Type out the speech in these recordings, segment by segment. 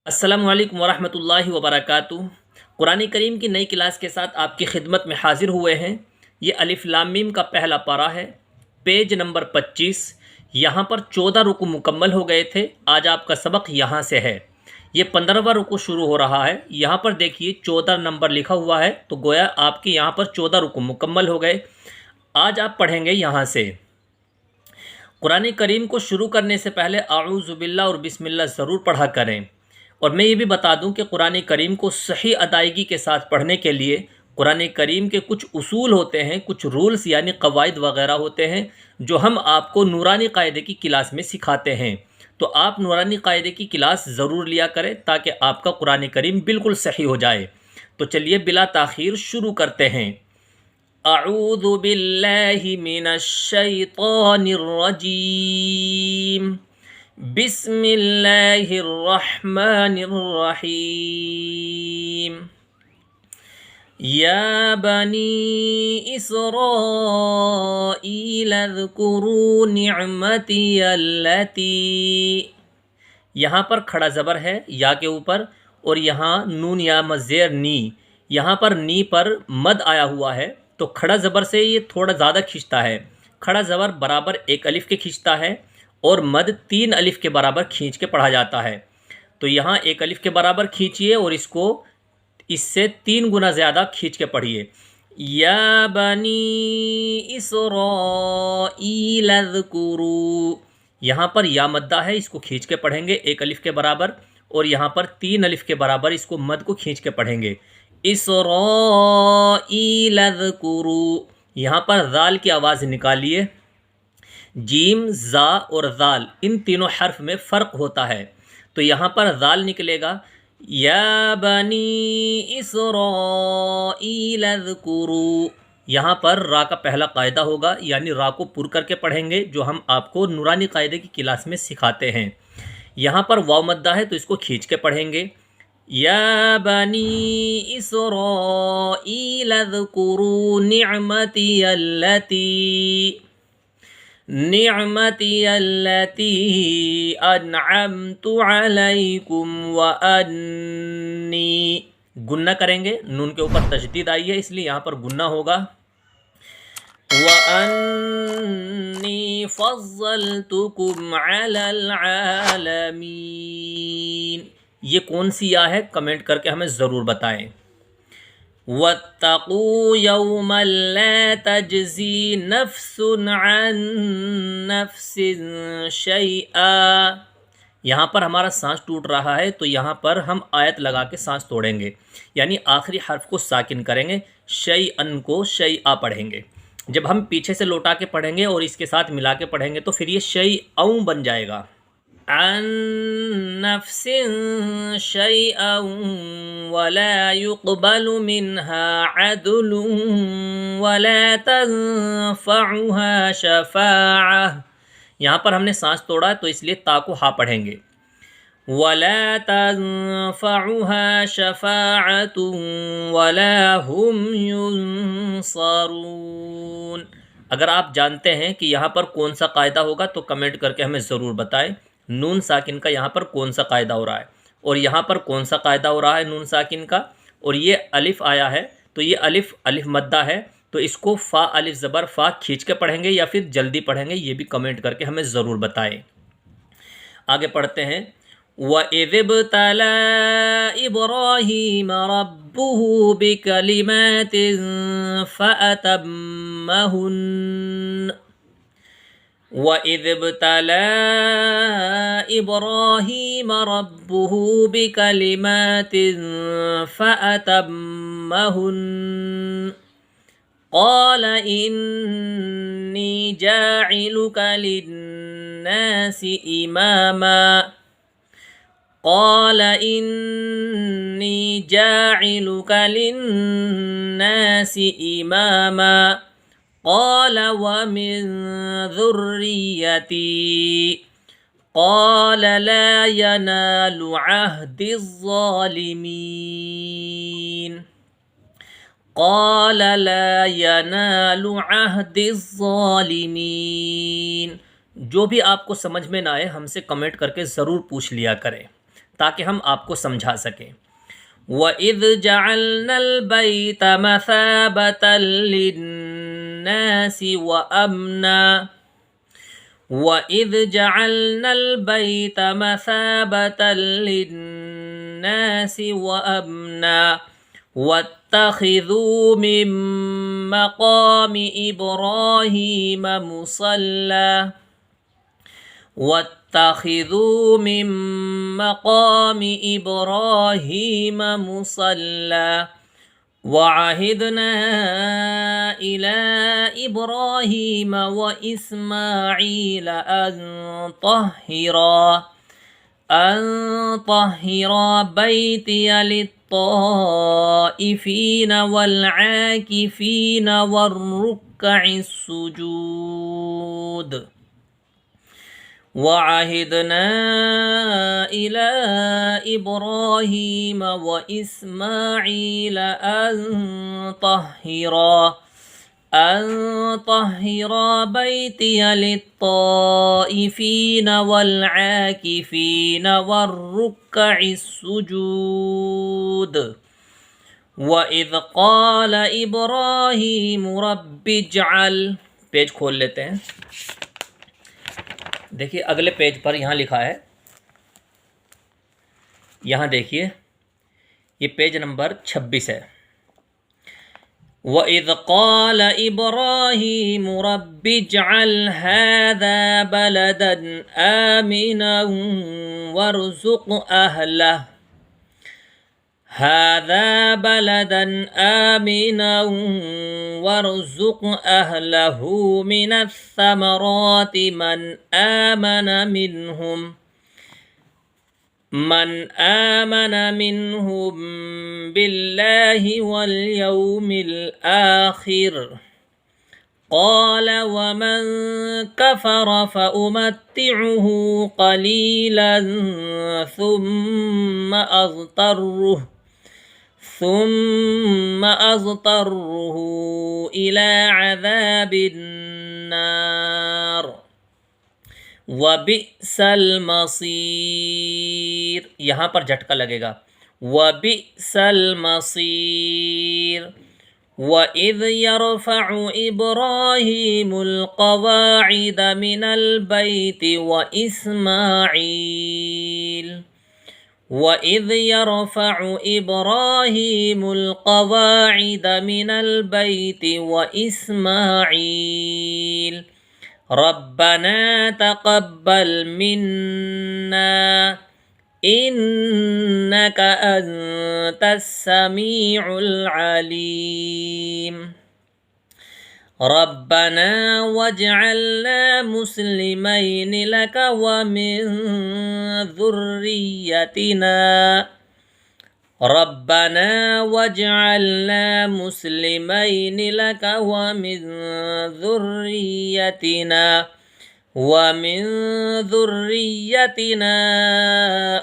अस्सलामु अलैकुम वरहमतुल्लाहि वबरकातुहू। कुरान करीम की नई क्लास के साथ आपकी खिदमत में हाजिर हुए हैं। ये अलिफ लाम मीम का पहला पारा है, पेज नंबर 25। यहाँ पर 14 रुकू मुकम्मल हो गए थे। आज आपका सबक यहाँ से है। ये 15वां रुकू शुरू हो रहा है। यहाँ पर देखिए 14 नंबर लिखा हुआ है, तो गोया आपके यहाँ पर 14 रुकू मुकम्मल हो गए। आज आप पढ़ेंगे यहाँ से। कुरान करीम को शुरू करने से पहले आऊज़ु बिल्लाह और बिस्मिल्लाह ज़रूर पढ़ा करें। और मैं ये भी बता दूं कि कुरान करीम को सही अदायगी के साथ पढ़ने के लिए कुरान करीम के कुछ उसूल होते हैं, कुछ रूल्स यानी कवायद वगैरह होते हैं, जो हम आपको नूरानी कायदे की क्लास में सिखाते हैं। तो आप नूरानी कायदे की क्लास ज़रूर लिया करें ताकि आपका कुरान करीम बिल्कुल सही हो जाए। तो चलिए बिला ताख़ीर शुरू करते हैं। अऊज़ु बिल्लाहि मिनश शैतानिर रजीम। बिस्मिल्लाहिर्रहमानिर्रहीम। या बनी इसराईल अज़्कुरू निअमती अल्लती। यहाँ पर खड़ा ज़बर है या के ऊपर, और यहाँ नून या मज़ेर नी। यहाँ पर नी पर मद आया हुआ है, तो खड़ा ज़बर से ये थोड़ा ज़्यादा खींचता है। खड़ा ज़बर बराबर एक अलिफ के खींचता है और मद 3 अलिफ के बराबर खींच के पढ़ा जाता है। तो यहाँ एक अलिफ के बराबर खींचिए और इसको इससे 3 गुना ज़्यादा खींच के पढ़िए। या बनी इसराईल अज़्कुरू। यहाँ पर या मद्दा है, इसको खींच के पढ़ेंगे एक अलिफ के बराबर, और यहाँ पर 3 अलिफ के बराबर इसको मद को खींच के पढ़ेंगे। इसराईल अज़्कुरू। यहाँ पर ज़ाल की आवाज़ निकालिए। जीम, ज़ा और ज़ाल इन तीनों हर्फ में फ़र्क होता है, तो यहाँ पर ज़ाल निकलेगा। या बनी इसराईल अज़्कुरू। यहाँ पर रा का पहला कायदा होगा, यानी रा को पुर करके पढ़ेंगे, जो हम आपको नूरानी कायदे की क्लास में सिखाते हैं। यहाँ पर वाव मद्दा है, तो इसको खींच के पढ़ेंगे। या बनी इसराईल अज़्कुरू निअमती अल्लती। निअमती अल्लती अनअमतु अलैकुम व अन्नी। गुन्ना करेंगे, नून के ऊपर तशदीद आई है इसलिए यहाँ पर गुन्ना होगा। व अन्नी फज़्ज़लतुकुम अलल आलमीन। ये कौन सी या है, कमेंट करके हमें ज़रूर बताएं। वत्तक़ू यौमन ला तजज़ी नफ्सुन अन नफ्सिन शैआ। यहाँ पर हमारा सांस टूट रहा है, तो यहाँ पर हम आयत लगा के सांस तोड़ेंगे, यानी आखिरी हर्फ को साकिन करेंगे। शैअन को शैआ पढ़ेंगे। जब हम पीछे से लौटा के पढ़ेंगे और इसके साथ मिला के पढ़ेंगे तो फिर ये शैअउ बन जाएगा। अन नफ्सिन शैअन वला युक़बलु मिन्हा अदलुन वला तंफ़उहा शफ़ाअह। यहाँ पर हमने सांस तोड़ा तो इसलिए ता को हा पढ़ेंगे। वला तंफ़उहा शफ़ाअतुन वला हुम युनसरून। अगर आप जानते हैं कि यहाँ पर कौन सा कायदा होगा तो कमेंट करके हमें ज़रूर बताएं। नून साकिन का यहाँ पर कौन सा कायदा हो रहा है और यहाँ पर कौन सा कायदा हो रहा है नून साकिन का। और ये अलिफ आया है, तो ये अलिफ मद्दा है, तो इसको फ़ा अलिफ ज़बर फ़ा खींच के पढ़ेंगे या फिर जल्दी पढ़ेंगे, ये भी कमेंट करके हमें ज़रूर बताएं। आगे पढ़ते हैं। वइज़ इब्तला इब्राहीम रब्बुहु बिकलिमातिन फ़अतम्महुन्न। वइज़ इब्तला इब्राहीम रब्बुहु बिकलिमातिन फ़अतम्महुन्न। क़ाल इन्नी जाइलुका लिन्नासि इमामा। क़ाल इन्नी जाइलुका लिन्नासि इमामा। क़ाल वमिन ज़ुर्रियती। क़ाल ला यनालु अहदिज़्ज़ालिमीन। क़ाल ला यनालु अहदिज़्ज़ालिमीन। जो भी आपको समझ में ना आए हमसे कमेंट करके ज़रूर पूछ लिया करें, تاکہ ہم آپ کو سمجھا سکیں۔ وَإِذْ جَعَلْنَا الْبَيْتَ مَثَابَةً لِلنَّاسِ وَأَمْنًا وَإِذْ جَعَلْنَا الْبَيْتَ مَثَابَةً لِلنَّاسِ وَأَمْنًا وَاتَّخِذُوا مِن مَّقَامِ إِبْرَاهِيمَ مُصَلًّى وَاتَّخِذُوا مِن مَّقَامِ إِبْرَاهِيمَ مُصَلًّى وَعَهِدْنَا إِلَىٰ إِبْرَاهِيمَ وَإِسْمَاعِيلَ أَن طَهِّرَا بَيْتِيَ لِلطَّائِفِينَ وَالْعَاكِفِينَ وَالرُّكَّعِ السُّجُودِ وَعَهِدْنَا إِلَىٰ إِبْرَاهِيمَ وَإِسْمَاعِيلَ أن طهرا بيتي للطائفين والعاكفين والركع السجود وَإِذْ قَالَ إِبْرَاهِيمُ رَبِّ اجْعَلْ پیج کھول لیتے ہیں۔ دیکھیے اگلے پیج پر یہاں لکھا ہے، یہاں دیکھیے یہ پیج نمبر 26 ہے۔ وَإِذْ قَالَ إِبْرَاهِيمُ رَبِّ اجْعَلْ هَٰذَا بَلَدًا آمِنًا وَارْزُقْ أَهْلَهُ مِنَ الثَّمَرَاتِ من آمن منهم بالله واليوم الآخر قال ومن كفر فأمتعه قليلا ثم أضطره إلى عذاب النار وَبِئْسَ الْمَصِيرُ، یہاں پر جھٹکا لگے گا، وَبِئْسَ الْمَصِيرُ۔ وَإِذْ يَرْفَعُ إِبْرَاهِيمُ الْقَوَاعِدَ مِنَ الْبَيْتِ وَإِسْمَاعِيلُ رَبَّنَا تَقَبَّلْ مِنَّا إِنَّكَ أَنتَ السَّمِيعُ الْعَلِيمُ رَبَّنَا وَاجْعَلْنَا مُسْلِمَيْنِ لَكَ وَمِن ذُرِّيَّتِنَا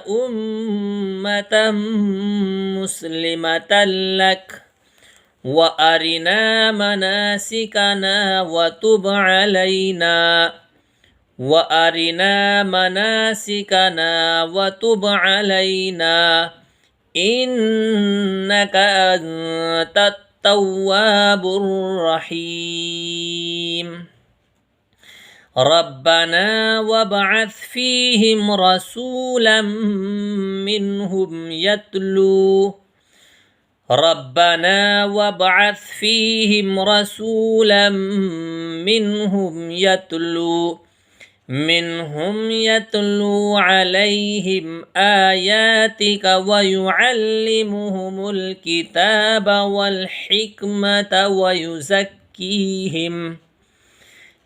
أُمَّةً مُّسْلِمَةً لَكَ وَأَرِنَا مَنَاسِكَنَا وَتُبْ عَلَيْنَا إِنَّكَ أَنتَ التَّوَّابُ الرَّحِيمُ رَبَّنَا وَابْعَثْ فِيهِمْ رَسُولًا منهم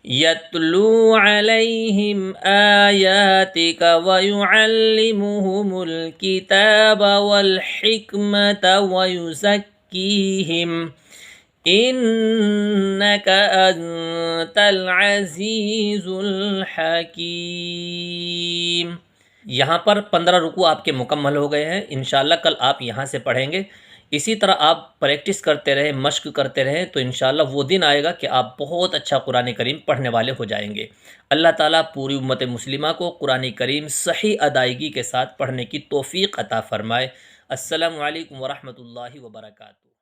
يتلو عليهم آياتك ويعلمهم الكتاب والحكمة ويزكيهم إنك أنت العزيز الحكيم۔ یہاں پر 15 رکوع آپ کے مکمل ہو گئے ہیں، انشاءاللہ کل آپ یہاں سے پڑھیں گے۔ اسی طرح آپ پریکٹس کرتے رہیں، مشق کرتے رہیں، تو انشاءاللہ وہ دن آئے گا کہ آپ بہت اچھا قرآن کریم پڑھنے والے ہو جائیں گے۔ اللہ تعالیٰ پوری امت مسلمہ کو قرآن کریم صحیح ادائیگی کے ساتھ پڑھنے کی توفیق عطا فرمائے۔ السلام علیکم ورحمۃ اللہ وبرکاتہ۔